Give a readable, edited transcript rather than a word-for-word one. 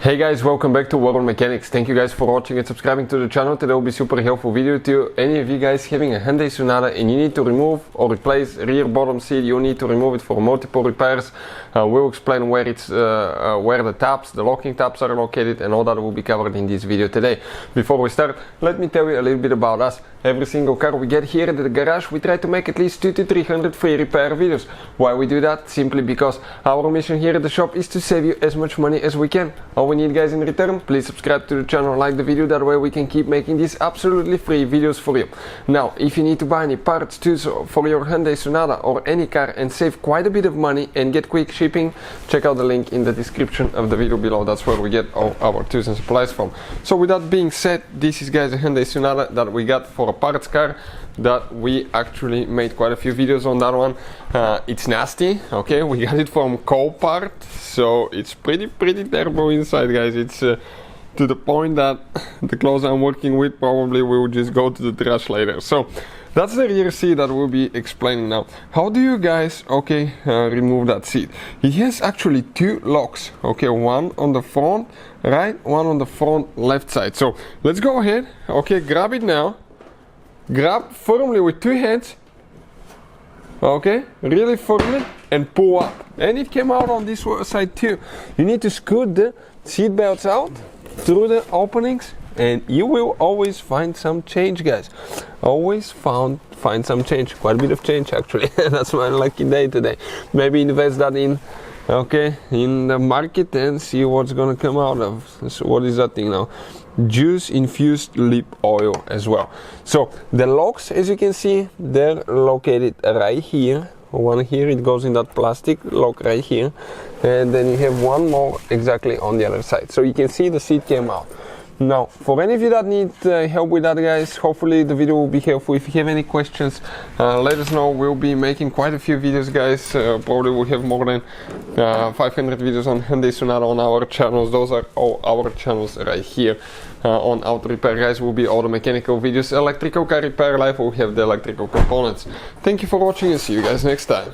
Hey guys, welcome back to World Mechanics. Thank you guys for watching and subscribing to the channel. Today will be super helpful video to any of you guys having a Hyundai Sonata and you need to remove or replace rear bottom seat. You need to remove it for multiple repairs. We'll explain where the tabs, the locking tabs are located, and all that will be covered in this video today. Before we start, let me tell you a little bit about us. Every single car we get here at the garage, we try to make at least 200 to 300 free repair videos. Why we do that? Simply because our mission here at the shop is to save you as much money as we can. All we need, guys, in return, please subscribe to the channel, like the video, that way we can keep making these absolutely free videos for you. Now, if you need to buy any parts too for your Hyundai Sonata or any car and save quite a bit of money and get quick shipping, check out the link in the description of the video below. That's where we get all our tools and supplies from. So with that being said, this is, guys, a Hyundai Sonata that we got for a parts car that we actually made quite a few videos on that one. It's nasty, okay? We got it from Copart, so it's pretty terrible inside, guys. It's to the point that the clothes I'm working with probably will just go to the trash later. So that's the rear seat that we'll be explaining now. How do you guys, remove that seat? It has actually two locks, okay? One on the front right, one on the front left side. So let's go ahead, okay? Grab it now. Grab firmly with two hands, okay, really firmly, and pull up. And it came out on this side too. You need to scoot the seat belts out through the openings, and you will always find some change, guys. Always find some change, quite a bit of change actually. That's my lucky day today. Maybe invest that in, okay, in the market and see what's gonna come out of. So what is that thing now? Juice infused lip oil as well. So the locks, as you can see, they're located right here. One here, it goes in that plastic lock right here, and then you have one more exactly on the other side. So you can see the seat came out. Now, for any of you that need help with that, guys, hopefully the video will be helpful. If you have any questions, let us know. We'll be making quite a few videos, guys. Probably we'll have more than 500 videos on Hyundai Sonata on our channels. Those are all our channels right here. On auto repair, guys, will be all the mechanical videos. Electrical car repair life will have the electrical components. Thank you for watching and see you guys next time.